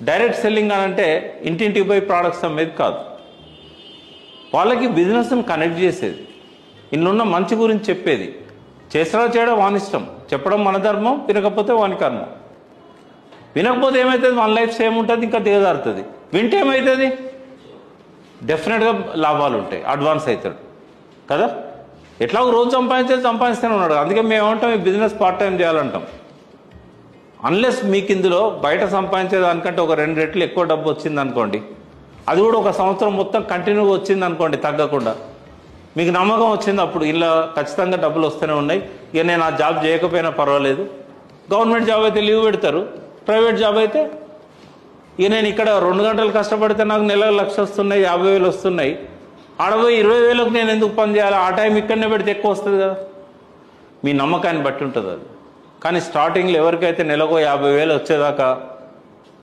Direct selling అని అంటే ఇంటింటికి పోయి ప్రోడక్ట్స్ అమ్మేది కాదు. వాళ్ళకి బిజినెస్ని కనెక్ట్ చేసేది, ఇన్నున్న మంచి గురించి చెప్పేది. చేసినా చేయడం వాని ఇష్టం, చెప్పడం మన ధర్మం, వినకపోతే వాని కర్మం. వినకపోతే ఏమవుతుంది, మన లైఫ్ సేమ్ ఉంటుంది, ఇంకా దిగజారుతుంది. వింటే ఏమవుతుంది, డెఫినెట్గా లాభాలు ఉంటాయి, అడ్వాన్స్ అవుతాడు కదా. ఎట్లా రోజు సంపాదిస్తూనే ఉన్నాడు. అందుకే మేము ఏమంటాం, ఈ బిజినెస్ పార్ట్ టైం చేయాలంటాం. అన్లెస్ మీకు ఇందులో బయట సంపాదించేదానికంటే ఒక 2 రెట్లు ఎక్కువ డబ్బు వచ్చింది అనుకోండి, అది కూడా ఒక సంవత్సరం మొత్తం కంటిన్యూగా వచ్చింది అనుకోండి తగ్గకుండా, మీకు నమ్మకం వచ్చింది, అప్పుడు ఇలా ఖచ్చితంగా డబ్బులు వస్తూనే ఉన్నాయి, ఇక నేను ఆ జాబ్ చేయకపోయినా పర్వాలేదు. గవర్నమెంట్ జాబ్ అయితే లీవ్ పెడతారు, ప్రైవేట్ జాబ్ అయితే ఇక నేను ఇక్కడ 2 గంటలు కష్టపడితే నాకు నెలకు 1,00,000 వస్తున్నాయి, 50,000 వస్తున్నాయి, ఆడపోయి 20,000కు నేను ఎందుకు పని చేయాలి, ఆ టైం ఇక్కడనే పెడితే ఎక్కువ వస్తుంది కదా. మీ నమ్మకాన్ని బట్టి ఉంటుంది అది. కానీ స్టార్టింగ్లో ఎవరికైతే నెలకు 50,000 వచ్చేదాకా